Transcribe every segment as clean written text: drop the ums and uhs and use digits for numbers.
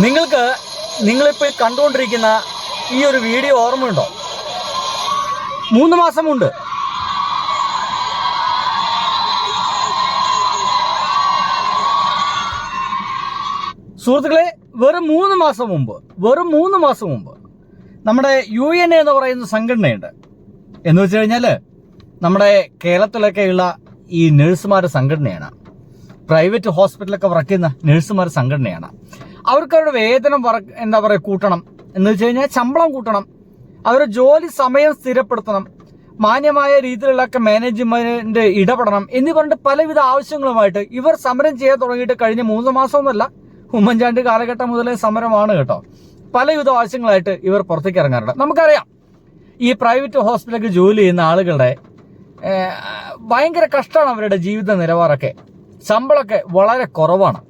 നിങ്ങളിപ്പോൾ കണ്ടുകൊണ്ടിരിക്കുന്ന ഈ ഒരു വീഡിയോ ഓർമ്മയുണ്ടോ? 3 മാസം മുണ്ട് സുഹൃത്തുക്കളെ, വെറും 3 മാസം മുമ്പ് നമ്മുടെ UNA എന്ന് പറയുന്ന സംഘടനയുണ്ട്. എന്ന് വെച്ച് കഴിഞ്ഞാൽ നമ്മുടെ കേരളത്തിലൊക്കെയുള്ള ഈ നഴ്സുമാരുടെ സംഘടനയാണ്. പ്രൈവറ്റ് ഹോസ്പിറ്റലൊക്കെ വർക്ക് ചെയ്യുന്ന നഴ്സുമാരുടെ സംഘടനയാണ്. അവർക്ക് അവരുടെ വേതനം കൂട്ടണം, എന്ന് വെച്ച് കഴിഞ്ഞാൽ ശമ്പളം കൂട്ടണം, അവരുടെ ജോലി സമയം സ്ഥിരപ്പെടുത്തണം, മാന്യമായ രീതിയിലുള്ളൊക്കെ മാനേജ്മെന്റ് ഇടപെടണം എന്നീ പറഞ്ഞിട്ട് പലവിധ ആവശ്യങ്ങളുമായിട്ട് ഇവർ സമരം ചെയ്യാൻ തുടങ്ങിയിട്ട് കഴിഞ്ഞ 3 മാസമൊന്നുമല്ല, ഉമ്മൻചാണ്ടി കാലഘട്ടം മുതലേ സമരമാണ് കേട്ടോ. പലവിധ ആവശ്യങ്ങളായിട്ട് ഇവർ പുറത്തേക്ക് ഇറങ്ങാറുണ്ട്. നമുക്കറിയാം, ഈ പ്രൈവറ്റ് ഹോസ്പിറ്റലൊക്കെ ജോലി ചെയ്യുന്ന ആളുകളുടെ ഭയങ്കര കഷ്ടമാണ്. അവരുടെ ജീവിത നിലവാരമൊക്കെ, ശമ്പളമൊക്കെ വളരെ കുറവാണ്.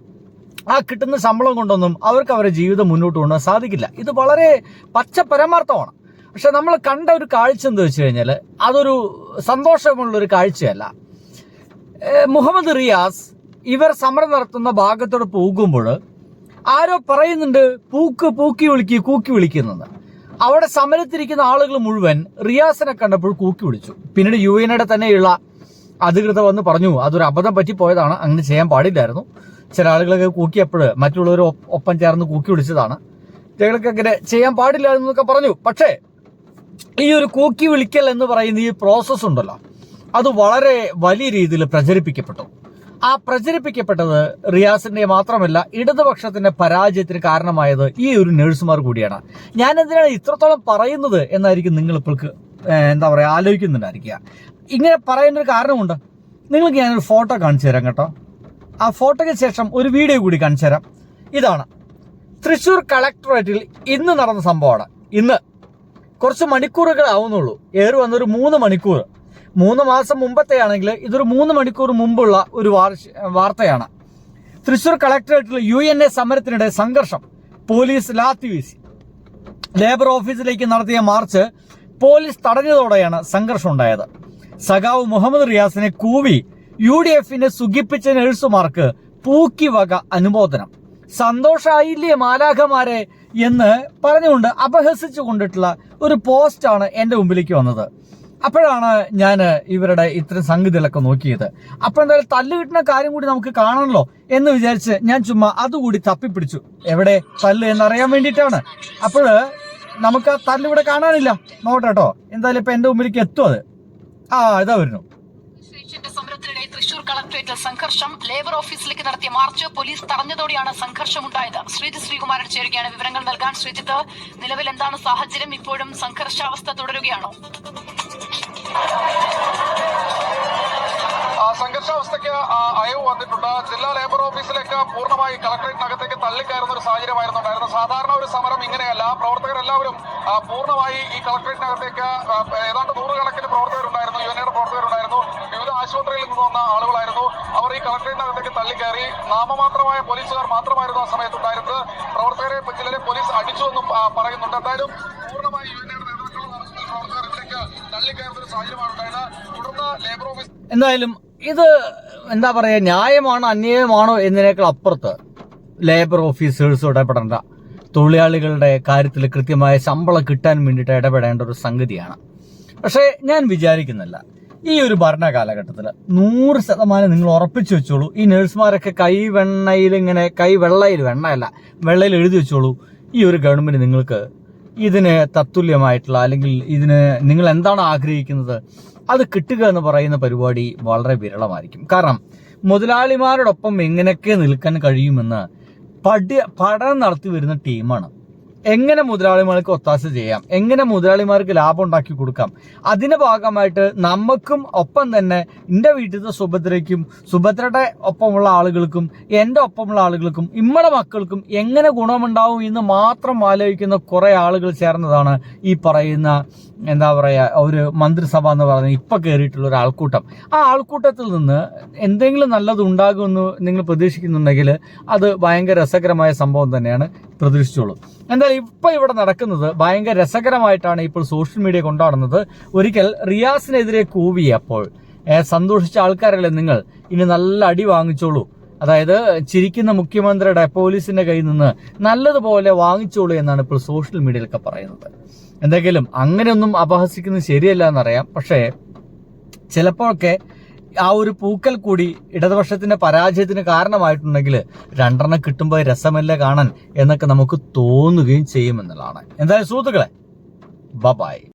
ആ കിട്ടുന്ന ശമ്പളം കൊണ്ടൊന്നും അവർക്ക് അവരുടെ ജീവിതം മുന്നോട്ട് കൊണ്ടുപോകാൻ സാധിക്കില്ല. ഇത് വളരെ പച്ച പരമാർത്ഥമാണ്. പക്ഷെ നമ്മൾ കണ്ട ഒരു കാഴ്ച എന്താ വെച്ച് കഴിഞ്ഞാൽ അതൊരു സന്തോഷമുള്ളൊരു കാഴ്ചയല്ല. മുഹമ്മദ് റിയാസ് ഇവർ സമരം നടത്തുന്ന ഭാഗത്തോട് പോകുമ്പോൾ ആരോ പറയുന്നുണ്ട് കൂക്കി വിളിക്കുന്നത്. അവിടെ സമരത്തിരിക്കുന്ന ആളുകൾ മുഴുവൻ റിയാസിനെ കണ്ടപ്പോൾ കൂക്കി വിളിച്ചു. പിന്നീട് UNA തന്നെയുള്ള അധികൃതർ വന്ന് പറഞ്ഞു അതൊരു അബദ്ധം പറ്റിപ്പോയതാണ്, അങ്ങനെ ചെയ്യാൻ പാടില്ലായിരുന്നു. ചില ആളുകളൊക്കെ കൂക്കിയപ്പോൾ മറ്റുള്ളവർ ഒപ്പം ചേർന്ന് കൂക്കി വിളിച്ചതാണ്, ചിലർക്ക് അങ്ങനെ ചെയ്യാൻ പാടില്ലായിരുന്നു എന്നൊക്കെ പറഞ്ഞു. പക്ഷേ ഈ ഒരു കൂക്കി വിളിക്കൽ എന്ന് പറയുന്ന ഈ പ്രോസസ്സ് ഉണ്ടല്ലോ, അത് വളരെ വലിയ രീതിയിൽ പ്രചരിപ്പിക്കപ്പെട്ടു. ആ പ്രചരിപ്പിക്കപ്പെട്ടത് റിയാസിന്റെ മാത്രമല്ല, ഇടതുപക്ഷത്തിന്റെ പരാജയത്തിന് കാരണമായത് ഈ ഒരു നഴ്സുമാർ കൂടിയാണ്. ഞാൻ എന്തിനാണ് ഇത്രത്തോളം പറയുന്നത് എന്നായിരിക്കും നിങ്ങൾ ഇപ്പോൾക്ക് ആലോചിക്കുന്നുണ്ടായിരിക്കുക. ഇങ്ങനെ പറയുന്നൊരു കാരണമുണ്ട്. നിങ്ങൾക്ക് ഞാനൊരു ഫോട്ടോ കാണിച്ചു തരാം കേട്ടോ. ആ ഫോട്ടോയ്ക്ക് ശേഷം ഒരു വീഡിയോ കൂടി കാണിച്ചു തരാം. ഇതാണ് തൃശ്ശൂർ കളക്ടറേറ്റിൽ ഇന്ന് നടന്ന സംഭവമാണ്. ഇന്ന് കുറച്ച് മണിക്കൂറുകൾ ആവുന്നുള്ളൂ, ഏറി വന്നൊരു 3 മണിക്കൂർ. 3 മാസം മുമ്പത്തെ ആണെങ്കിൽ ഇതൊരു 3 മണിക്കൂർ മുമ്പുള്ള ഒരു വാർത്തയാണ്. തൃശ്ശൂർ കളക്ടറേറ്റിൽ UNA സമരത്തിനിടെ സംഘർഷം, പോലീസ് ലാത്തി വീശി. ലേബർ ഓഫീസിലേക്ക് നടത്തിയ മാർച്ച് പോലീസ് തടഞ്ഞതോടെയാണ് സംഘർഷം ഉണ്ടായത്. സഖാവ് മുഹമ്മദ് റിയാസിനെ കൂവി UDFനെ സുഖിപ്പിച്ച നഴ്സുമാർക്ക് പൂക്കി വക അനുമോദനം. സന്തോഷായില്ലേ മാലാഖമാരെ എന്ന് പറഞ്ഞുകൊണ്ട് അപഹസിച്ചു കൊണ്ടിട്ടുള്ള ഒരു പോസ്റ്റാണ് എൻ്റെ മുമ്പിലേക്ക് വന്നത്. അപ്പോഴാണ് ഞാൻ ഇവരുടെ ഇത്തരം സംഗതികളൊക്കെ നോക്കിയത്. അപ്പോൾ എന്തായാലും തല്ല് കിട്ടുന്ന കാര്യം കൂടി നമുക്ക് കാണണമല്ലോ എന്ന് വിചാരിച്ച് ഞാൻ ചുമ്മാ അതുകൂടി തപ്പിപ്പിടിച്ചു, എവിടെ തല്ല് എന്നറിയാൻ വേണ്ടിയിട്ടാണ്. അപ്പോൾ നമുക്ക് ആ തല്ല് ഇവിടെ കാണാനില്ല, നോട്ടോ. എന്തായാലും ഇപ്പൊ എൻ്റെ മുമ്പിലേക്ക് എത്തും അത്. ഇതാ വരുന്നു. സമരത്തിനിടെ തൃശൂർ കളക്ടറേറ്റിൽ സംഘർഷം, ലേബർ ഓഫീസിലേക്ക് നടത്തിയ മാർച്ച് പോലീസ് തടഞ്ഞതോടെയാണ് സംഘർഷമുണ്ടായത്. ശ്രീജിത്ത് ശ്രീകുമാരൻ ചേരുകയാണ് വിവരങ്ങൾ നൽകാൻ. ശ്രീജിത്ത്, നിലവിൽ എന്താണ് സാഹചര്യം? ഇപ്പോഴും സംഘർഷാവസ്ഥ തുടരുകയാണോ? സംഘർഷാവസ്ഥയ്ക്ക് അയവ് വന്നിട്ടുണ്ട്. ജില്ലാ ലേബർ ഓഫീസിലേക്ക് പൂർണ്ണമായി കളക്ടറേറ്റിനകത്തേക്ക് തള്ളിക്കയറുന്ന ഒരു സാഹചര്യമായിരുന്നുണ്ടായിരുന്നത്. സാധാരണ ഒരു സമരം ഇങ്ങനെയല്ല. പ്രവർത്തകരെല്ലാവരും പൂർണ്ണമായി ഈ കളക്ടറേറ്റിനകത്തേക്ക് ഏതാണ്ട് 100 കണക്കിന് പ്രവർത്തകരുണ്ടായിരുന്നു, UNA പ്രവർത്തകരുണ്ടായിരുന്നു, വിവിധ ആശുപത്രിയിൽ നിന്ന് വന്ന ആളുകളായിരുന്നു. അവർ ഈ കളക്ടറേറ്റിനകത്തേക്ക് തള്ളിക്കയറി. നാമമാത്രമായ പോലീസുകാർ മാത്രമായിരുന്നു ആ സമയത്തുണ്ടായിരുന്നത്. പ്രവർത്തകരെ ചിലരെ പോലീസ് അടിച്ചു എന്നും പറയുന്നുണ്ട്. എന്തായാലും പൂർണ്ണമായി UNA പ്രവർത്തകരിലേക്ക് തള്ളിക്കയറുന്ന ഒരു സാഹചര്യമാണ് ഉണ്ടായത്. തുടർന്ന് ലേബർ ഓഫീസ് എന്തായാലും ഇത് ന്യായമാണോ അന്യായമാണോ എന്നതിനേക്കാൾ അപ്പുറത്ത് ലേബർ ഓഫീസേഴ്സ് ഇടപെടേണ്ട, തൊഴിലാളികളുടെ കാര്യത്തിൽ കൃത്യമായ ശമ്പളം കിട്ടാൻ വേണ്ടിയിട്ട് ഇടപെടേണ്ട ഒരു സംഗതിയാണ്. പക്ഷേ ഞാൻ വിചാരിക്കുന്നില്ല, ഈ ഒരു ഭരണ കാലഘട്ടത്തിൽ 100% നിങ്ങൾ ഉറപ്പിച്ചു വെച്ചോളൂ, ഈ നഴ്സുമാരൊക്കെ വെള്ളയിൽ എഴുതി വെച്ചോളൂ, ഈ ഒരു ഗവൺമെന്റ് നിങ്ങൾക്ക് ഇതിന് തത്തുല്യമായിട്ടുള്ള, അല്ലെങ്കിൽ ഇതിന് നിങ്ങൾ എന്താണ് ആഗ്രഹിക്കുന്നത് അത് കിട്ടുക എന്ന് പറയുന്ന പരിപാടി വളരെ വിരളമായിരിക്കും. കാരണം മുതലാളിമാരോടൊപ്പം എങ്ങനെയൊക്കെ നിൽക്കാൻ കഴിയുമെന്ന് പഠനം നടത്തി വരുന്ന ടീമാണ്. എങ്ങനെ മുതലാളിമാർക്ക് ഒത്താശ ചെയ്യാം, എങ്ങനെ മുതലാളിമാർക്ക് ലാഭം ഉണ്ടാക്കി കൊടുക്കാം, അതിന്റെ ഭാഗമായിട്ട് നമുക്കും ഒപ്പം തന്നെ എൻ്റെ വീട്ടിലത്തെ സുഭദ്രയ്ക്കും, സുഭദ്രയുടെ ഒപ്പമുള്ള ആളുകൾക്കും, എൻ്റെ ഒപ്പമുള്ള ആളുകൾക്കും, ഇമ്മടെ മക്കൾക്കും എങ്ങനെ ഗുണമുണ്ടാവും എന്ന് മാത്രം ആലോചിക്കുന്ന കുറെ ആളുകൾ ചേർന്നതാണ് ഈ പറയുന്ന ഒരു മന്ത്രിസഭ എന്ന് പറയുന്നത് ഇപ്പൊ കയറിയിട്ടുള്ള ഒരു ആൾക്കൂട്ടം. ആ ആൾക്കൂട്ടത്തിൽ നിന്ന് എന്തെങ്കിലും നല്ലത് ഉണ്ടാകുമെന്ന് നിങ്ങൾ പ്രതീക്ഷിക്കുന്നുണ്ടെങ്കിൽ അത് ഭയങ്കര രസകരമായ സംഭവം തന്നെയാണ്, പ്രതീക്ഷിച്ചോളൂ. എന്തായാലും ഇപ്പൊ ഇവിടെ നടക്കുന്നത് ഭയങ്കര രസകരമായിട്ടാണ് ഇപ്പോൾ സോഷ്യൽ മീഡിയ കൊണ്ടാടുന്നത്. ഒരിക്കൽ റിയാസിനെതിരെ കൂവിയപ്പോൾ സന്തോഷിച്ച ആൾക്കാരല്ലേ നിങ്ങൾ, ഇനി നല്ല അടി വാങ്ങിച്ചോളൂ അതായത് ചിരിക്കുന്ന മുഖ്യമന്ത്രിയുടെ പോലീസിന്റെ കയ്യിൽ നിന്ന് നല്ലതുപോലെ വാങ്ങിച്ചോളൂ എന്നാണ് ഇപ്പോൾ സോഷ്യൽ മീഡിയയിലൊക്കെ പറയുന്നത്. എന്തെങ്കിലും അങ്ങനെയൊന്നും അപഹസിക്കുന്നത് ശരിയല്ല എന്നറിയാം. പക്ഷേ ചിലപ്പോഴൊക്കെ ആ ഒരു പൂക്കൽ കൂടി ഇടതുപക്ഷത്തിന്റെ പരാജയത്തിന് കാരണമായിട്ടുണ്ടെങ്കിൽ 2 കിട്ടുമ്പോൾ രസമല്ലേ കാണാൻ എന്നൊക്കെ നമുക്ക് തോന്നുകയും ചെയ്യുമെന്നുള്ളതാണ്. എന്തായാലും സുഹൃത്തുക്കളെ, ബൈ.